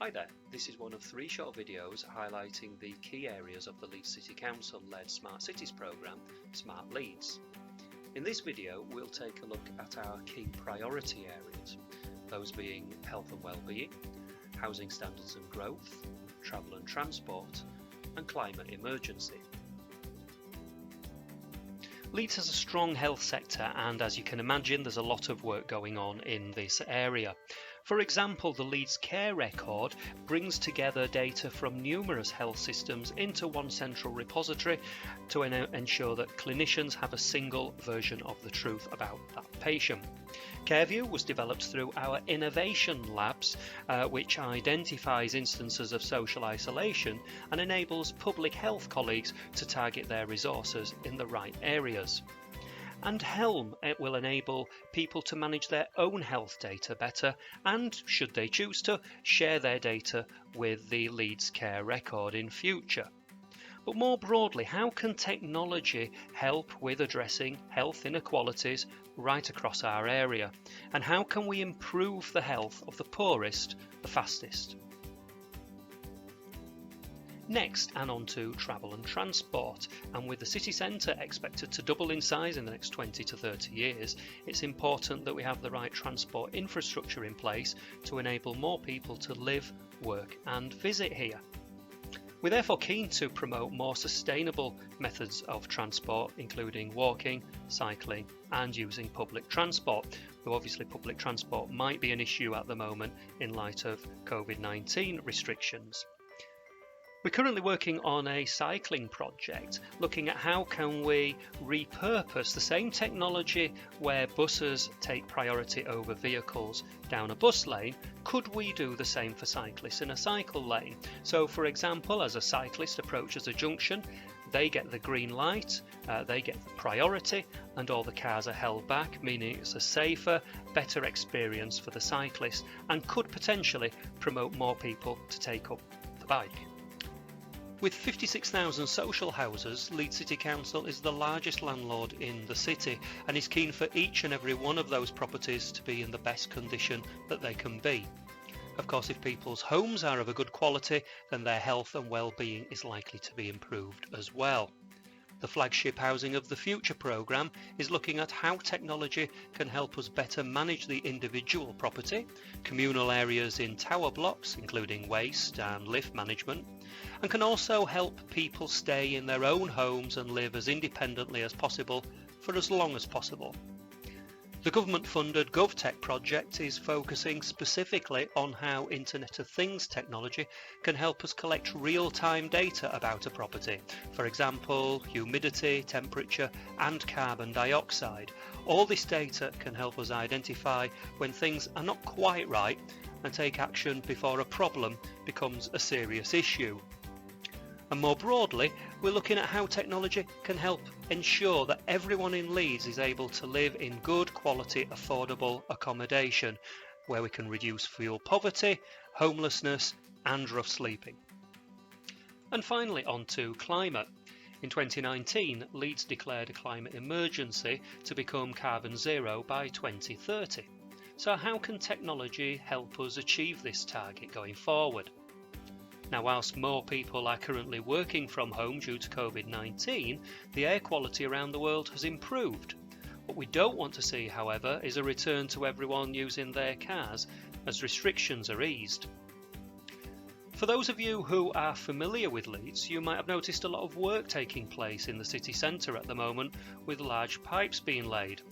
Hi there, this is one of 3 short videos highlighting the key areas of the Leeds City Council-led Smart Cities programme, Smart Leeds. In this video we'll take a look at our key priority areas, those being health and well-being, housing standards and growth, travel and transport, and climate emergency. Leeds has a strong health sector, and as you can imagine there's a lot of work going on in this area. For example, the Leeds Care Record brings together data from numerous health systems into one central repository to ensure that clinicians have a single version of the truth about that patient. CareView was developed through our innovation labs, which identifies instances of social isolation and enables public health colleagues to target their resources in the right areas. And Helm, it will enable people to manage their own health data better and, should they choose to, share their data with the Leeds Care Record in future. But more broadly, how can technology help with addressing health inequalities right across our area? And how can we improve the health of the poorest the fastest? Next, and on to travel and transport, and with the city centre expected to double in size in the next 20 to 30 years, it's important that we have the right transport infrastructure in place to enable more people to live, work and visit here. We're therefore keen to promote more sustainable methods of transport, including walking, cycling and using public transport, though obviously public transport might be an issue at the moment in light of COVID-19 restrictions. We're currently working on a cycling project, looking at how can we repurpose the same technology where buses take priority over vehicles down a bus lane. Could we do the same for cyclists in a cycle lane? So for example, as a cyclist approaches a junction, they get the green light, they get the priority, and all the cars are held back, meaning it's a safer, better experience for the cyclist and could potentially promote more people to take up the bike. With 56,000 social houses, Leeds City Council is the largest landlord in the city and is keen for each and every one of those properties to be in the best condition that they can be. Of course, if people's homes are of a good quality, then their health and well-being is likely to be improved as well. The flagship Housing of the Future programme is looking at how technology can help us better manage the individual property, communal areas in tower blocks, including waste and lift management, and can also help people stay in their own homes and live as independently as possible for as long as possible. The government-funded GovTech project is focusing specifically on how Internet of Things technology can help us collect real-time data about a property, for example, humidity, temperature and carbon dioxide. All this data can help us identify when things are not quite right and take action before a problem becomes a serious issue. And more broadly, we're looking at how technology can help ensure that everyone in Leeds is able to live in good quality, affordable accommodation, where we can reduce fuel poverty, homelessness and rough sleeping. And finally, on to climate. In 2019, Leeds declared a climate emergency to become carbon zero by 2030. So how can technology help us achieve this target going forward? Now, whilst more people are currently working from home due to COVID-19, the air quality around the world has improved. What we don't want to see, however, is a return to everyone using their cars as restrictions are eased. For those of you who are familiar with Leeds, you might have noticed a lot of work taking place in the city centre at the moment, with large pipes being laid.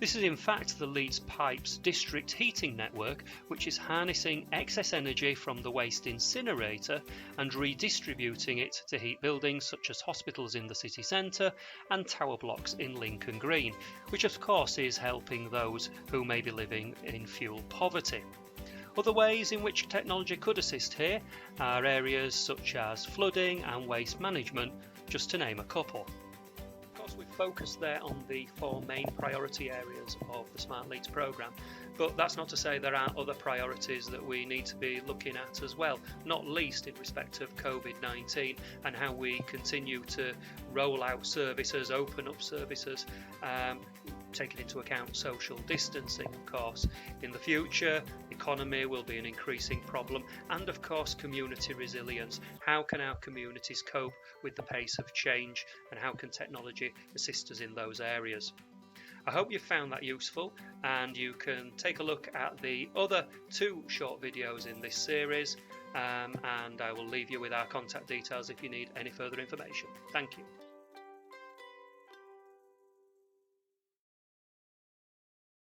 This is in fact the Leeds Pipes district heating network, which is harnessing excess energy from the waste incinerator and redistributing it to heat buildings such as hospitals in the city centre and tower blocks in Lincoln Green, which of course is helping those who may be living in fuel poverty. Other ways in which technology could assist here are areas such as flooding and waste management, just to name a couple. We've focused there on the 4 main priority areas of the Smart Leeds programme, but that's not to say there aren't other priorities that we need to be looking at as well, not least in respect of COVID-19 and how we continue to roll out services, open up services, taking into account social distancing, of course. In the future, economy will be an increasing problem, and of course community resilience. How can our communities cope with the pace of change, and how can technology assist us in those areas? I hope you found that useful, and you can take a look at the other 2 short videos in this series, and I will leave you with our contact details if you need any further information. Thank you.